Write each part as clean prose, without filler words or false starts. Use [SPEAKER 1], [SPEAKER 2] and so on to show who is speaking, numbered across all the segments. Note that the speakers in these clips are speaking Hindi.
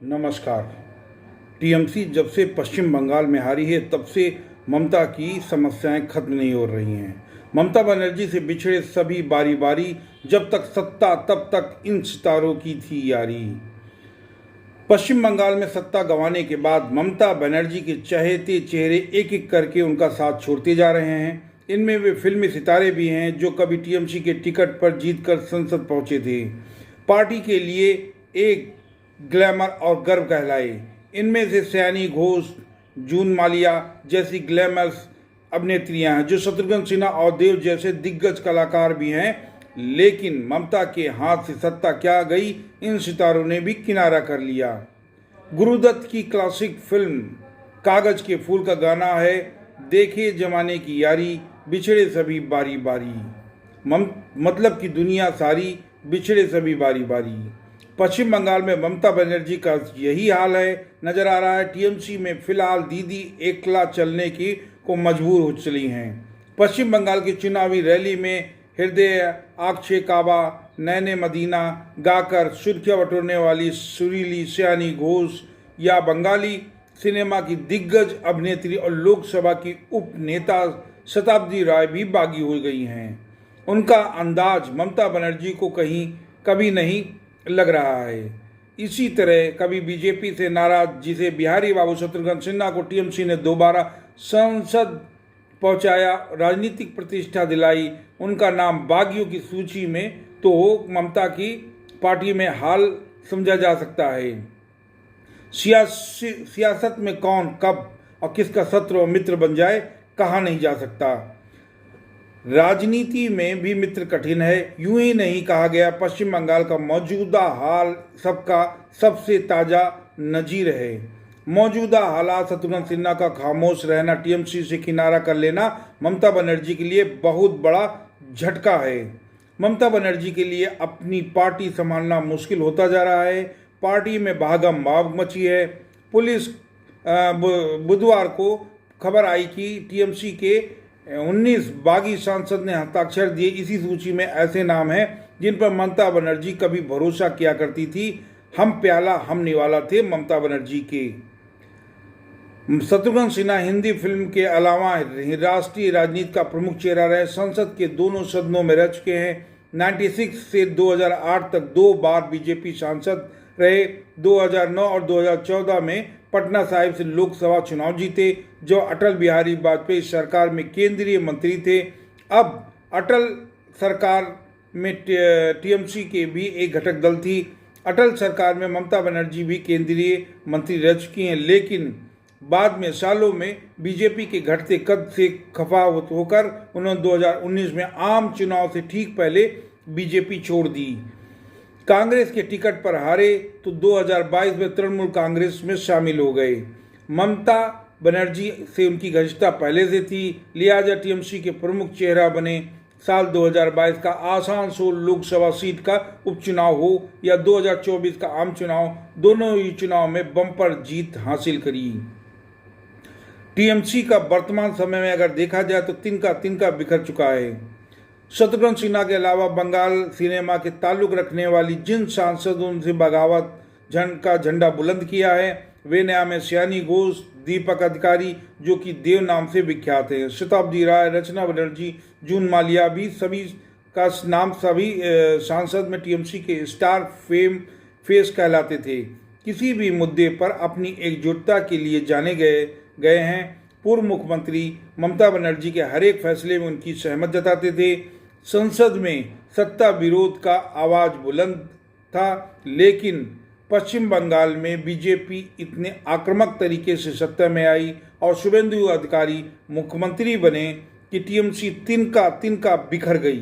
[SPEAKER 1] नमस्कार। टीएमसी जब से पश्चिम बंगाल में हारी है तब से ममता की समस्याएं खत्म नहीं हो रही हैं। ममता बनर्जी से बिछड़े सभी बारी बारी, जब तक सत्ता तब तक इन सितारों की थी यारी। पश्चिम बंगाल में सत्ता गंवाने के बाद ममता बनर्जी के चहेते चेहरे एक एक करके उनका साथ छोड़ते जा रहे हैं। इनमें वे फिल्मी सितारे भी हैं जो कभी टीएमसी के टिकट पर जीतकर संसद पहुंचे थे, पार्टी के लिए एक ग्लैमर और गर्व कहलाए। इनमें से सयानी घोष, जून मालिया जैसी ग्लैमरस अभिनेत्रियां हैं जो शत्रुघ्न सिन्हा और देव जैसे दिग्गज कलाकार भी हैं। लेकिन ममता के हाथ से सत्ता क्या गई, इन सितारों ने भी किनारा कर लिया। गुरुदत्त की क्लासिक फिल्म कागज के फूल का गाना है, देखे जमाने की यारी, बिछड़े सभी बारी बारी। मतलब कि दुनिया सारी, बिछड़े सभी बारी बारी। पश्चिम बंगाल में ममता बनर्जी का यही हाल है नजर आ रहा है। टीएमसी में फिलहाल दीदी एकला चलने की को मजबूर हो चली हैं। पश्चिम बंगाल की चुनावी रैली में हृदय आक्षे काबा, नैने मदीना गाकर सुर्खियां बटोरने वाली सुरीली सयानी घोष या बंगाली सिनेमा की दिग्गज अभिनेत्री और लोकसभा की उप नेता शताब्दी राय भी बागी हो गई हैं। उनका अंदाज ममता बनर्जी को कभी नहीं लग रहा है। इसी तरह कभी बीजेपी से नाराज, जिसे बिहारी बाबू शत्रुघ्न सिन्हा को टीएमसी ने दोबारा संसद पहुंचाया, राजनीतिक प्रतिष्ठा दिलाई, उनका नाम बागियों की सूची में तो ममता की पार्टी में हाल समझा जा सकता है। सियासत में कौन कब और किसका शत्रु और मित्र बन जाए कहा नहीं जा सकता। राजनीति में भी मित्र कठिन है। यूं ही नहीं कहा गया पश्चिम बंगाल का मौजूदा हाल सबका सबसे ताज़ा नजीर है। मौजूदा हालात, शत्रुघ्न सिन्हा का खामोश रहना, टीएमसी से किनारा कर लेना ममता बनर्जी के लिए बहुत बड़ा झटका है। ममता बनर्जी के लिए अपनी पार्टी संभालना मुश्किल होता जा रहा है। पार्टी में भागम भाग मची है। पुलिस बुधवार को खबर आई कि टीएमसी के 19 बागी सांसद ने हस्ताक्षर दिए। इसी सूची में ऐसे नाम हैं जिन पर ममता बनर्जी कभी भरोसा किया करती थी। हम प्याला हम निवाला थे ममता बनर्जी के। शत्रुघ्न सिन्हा हिंदी फिल्म के अलावा राष्ट्रीय राजनीति का प्रमुख चेहरा रहे। संसद के दोनों सदनों में रह चुके हैं। 96 से 2008 तक 2 बार बीजेपी सांसद रहे। 2009 और 2014 में पटना साहिब से लोकसभा चुनाव जीते, जो अटल बिहारी वाजपेयी सरकार में केंद्रीय मंत्री थे। अब अटल सरकार में टीएमसी के भी एक घटक दल थी। अटल सरकार में ममता बनर्जी भी केंद्रीय मंत्री रह चुकी हैं, लेकिन बाद में सालों में बीजेपी के घटते कद से खफा होकर उन्होंने 2019 में आम चुनाव से ठीक पहले बीजेपी छोड़ दी। कांग्रेस के टिकट पर हारे तो 2022 में तृणमूल कांग्रेस में शामिल हो गए। ममता बनर्जी से उनकी घनिष्ठता पहले से थी, लिहाजा टीएमसी के प्रमुख चेहरा बने। साल 2022 का आसनसोल लोकसभा सीट का उपचुनाव हो या 2024 का आम चुनाव, दोनों ही चुनाव में बम्पर जीत हासिल करी। टीएमसी का वर्तमान समय में अगर देखा जाए तो तिनका बिखर चुका है। शत्रुघ्न सिन्हा के अलावा बंगाल सिनेमा के ताल्लुक रखने वाली जिन सांसदों से बगावत का झंडा बुलंद किया है, वे नाम है सयानी घोष, दीपक अधिकारी जो कि देव नाम से विख्यात हैं, शताब्दी राय, रचना बनर्जी, जून मालिया भी सभी का नाम सभी सांसद में टीएमसी के स्टार फेस कहलाते थे। किसी भी मुद्दे पर अपनी एकजुटता के लिए जाने गए हैं। पूर्व मुख्यमंत्री ममता बनर्जी के हर एक फैसले में उनकी सहमत जताते थे। संसद में सत्ता विरोध का आवाज बुलंद था, लेकिन पश्चिम बंगाल में बीजेपी इतने आक्रामक तरीके से सत्ता में आई और शुभेंदु अधिकारी मुख्यमंत्री बने कि टीएमसी तिनका बिखर गई।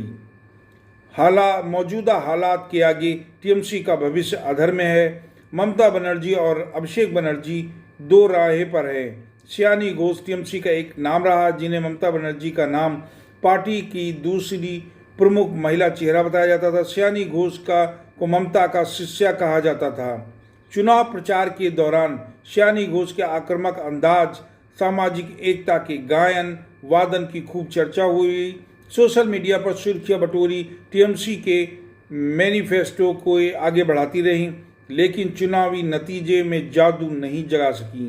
[SPEAKER 1] मौजूदा हालात के आगे टीएमसी का भविष्य अधर में है। ममता बनर्जी और अभिषेक बनर्जी दो राह पर है। सयानी घोष टीएमसी का एक नाम रहा, जिन्हें ममता बनर्जी का नाम पार्टी की दूसरी प्रमुख महिला चेहरा बताया जाता था। सयानी घोष को ममता का शिष्या कहा जाता था। चुनाव प्रचार के दौरान सयानी घोष के आक्रामक अंदाज, सामाजिक एकता के गायन वादन की खूब चर्चा हुई। सोशल मीडिया पर सुर्खियां बटोरी टीएमसी के मैनिफेस्टो को आगे बढ़ाती रहीं। लेकिन चुनावी नतीजे में जादू नहीं जगा सकी।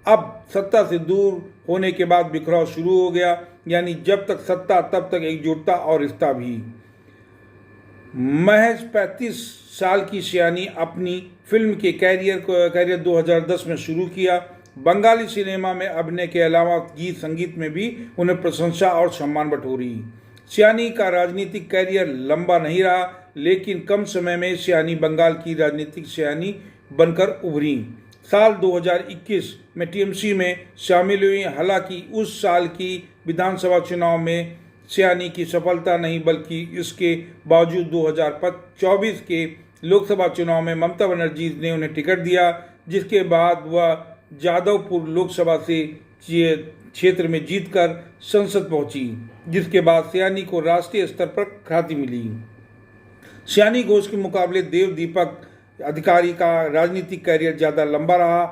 [SPEAKER 1] अब सत्ता से दूर होने के बाद बिखराव शुरू हो गया, यानी जब तक सत्ता तब तक एकजुटता और रिश्ता भी। महज 35 साल की सियानी अपनी फिल्म के कैरियर 2010 में शुरू किया। बंगाली सिनेमा में अभिनय के अलावा गीत संगीत में भी उन्हें प्रशंसा और सम्मान बटोरी। सियानी का राजनीतिक कैरियर लंबा नहीं रहा, लेकिन कम समय में सियानी बंगाल की राजनीतिक सियानी बनकर उभरी। साल 2021 में टीएमसी में शामिल हुई। हालांकि उस साल की विधानसभा चुनाव में सियानी की सफलता नहीं, बल्कि इसके बावजूद 2024 के लोकसभा चुनाव में ममता बनर्जी ने उन्हें टिकट दिया, जिसके बाद वह जादवपुर लोकसभा से क्षेत्र में जीतकर संसद पहुंची, जिसके बाद सियानी को राष्ट्रीय स्तर पर ख्याति मिली। सियानी घोष के मुकाबले देव दीपक अधिकारी का राजनीतिक कैरियर ज़्यादा लंबा रहा।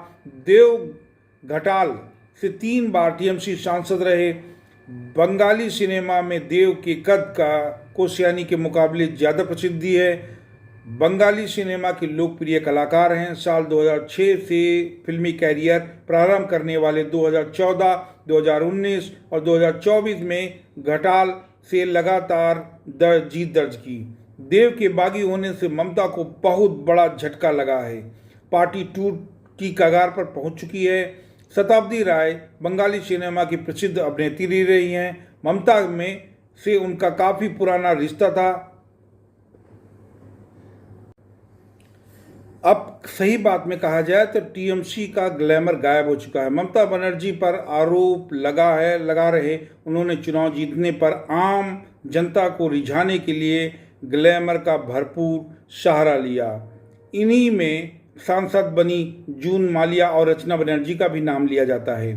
[SPEAKER 1] देव घटाल से 3 बार टीएमसी सांसद रहे। बंगाली सिनेमा में देव के कद को सियानी के मुकाबले ज़्यादा प्रसिद्धि है। बंगाली सिनेमा के लोकप्रिय कलाकार हैं। साल 2006 से फिल्मी कैरियर प्रारंभ करने वाले 2014, 2019 और 2024 में घटाल से लगातार जीत दर्ज की। देव के बागी होने से ममता को बहुत बड़ा झटका लगा है। पार्टी टूट की कगार पर पहुंच चुकी है। शताब्दी राय बंगाली सिनेमा की प्रसिद्ध अभिनेत्री रही हैं। ममता में से उनका काफ़ी पुराना रिश्ता था। अब सही बात में कहा जाए तो टीएमसी का ग्लैमर गायब हो चुका है। ममता बनर्जी पर आरोप लगा रहे उन्होंने चुनाव जीतने पर आम जनता को रिझाने के लिए ग्लैमर का भरपूर सहारा लिया। इन्हीं में सांसद बनी जून मालिया और रचना बनर्जी का भी नाम लिया जाता है।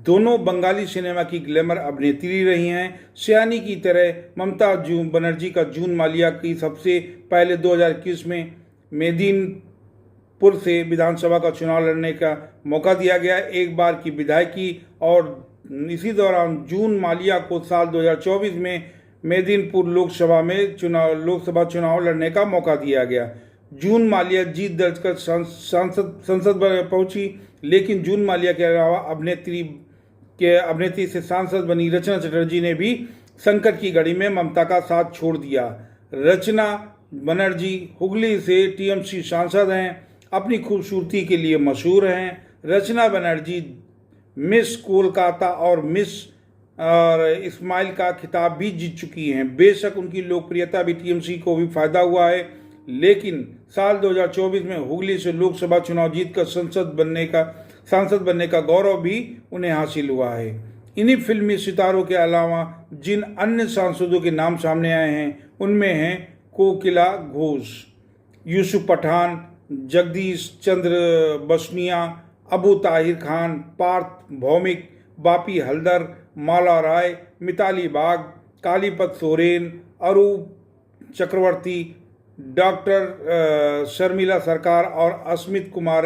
[SPEAKER 1] दोनों बंगाली सिनेमा की ग्लैमर अभिनेत्री रही हैं। सियानी की तरह ममता बनर्जी का जून मालिया की सबसे पहले 2021 में मेदिनीपुर से विधानसभा का चुनाव लड़ने का मौका दिया गया, एक बार की विधायकी, और इसी दौरान जून मालिया को साल 2024 में मेदिनीपुर लोकसभा चुनाव लड़ने का मौका दिया गया। जून मालिया जीत दर्ज कर संसद पहुंची, लेकिन जून मालिया के अलावा अभिनेत्री से सांसद बनी रचना चटर्जी ने भी संकट की घड़ी में ममता का साथ छोड़ दिया। रचना बनर्जी हुगली से टीएमसी सांसद हैं, अपनी खूबसूरती के लिए मशहूर हैं। रचना बनर्जी मिस कोलकाता और मिस इस्माइल का खिताब भी जीत चुकी हैं। बेशक उनकी लोकप्रियता भी टीएमसी को भी फायदा हुआ है, लेकिन साल 2024 में हुगली से लोकसभा चुनाव जीतकर सांसद बनने का गौरव भी उन्हें हासिल हुआ है। इन्हीं फिल्मी सितारों के अलावा जिन अन्य सांसदों के नाम सामने आए हैं उनमें हैं कोकिला घोष, यूसुफ पठान, जगदीश चंद्र बसनिया, अबू ताहिर खान, पार्थ भौमिक, बापी हल्दर, माला राय, मिताली बाग, कालीपत सोरेन, अरूप चक्रवर्ती, डॉक्टर शर्मिला सरकार और अस्मित कुमार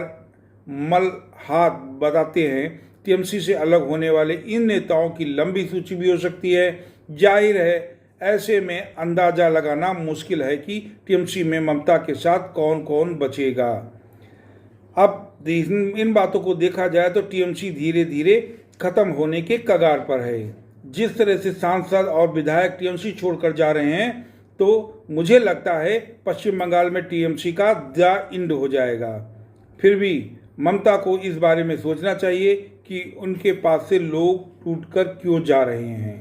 [SPEAKER 1] मलहात बताते हैं। टीएमसी से अलग होने वाले इन नेताओं की लंबी सूची भी हो सकती है। जाहिर है ऐसे में अंदाजा लगाना मुश्किल है कि टीएमसी में ममता के साथ कौन कौन बचेगा। अब इन बातों को देखा जाए तो टीएमसी धीरे धीरे खत्म होने के कगार पर है। जिस तरह से सांसद और विधायक टीएमसी छोड़कर जा रहे हैं, तो मुझे लगता है पश्चिम बंगाल में टीएमसी का द एंड हो जाएगा। फिर भी ममता को इस बारे में सोचना चाहिए कि उनके पास से लोग टूटकर क्यों जा रहे हैं।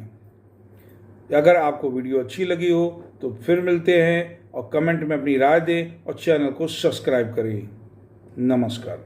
[SPEAKER 1] अगर आपको वीडियो अच्छी लगी हो तो फिर मिलते हैं, और कमेंट में अपनी राय दें और चैनल को सब्सक्राइब करें। नमस्कार।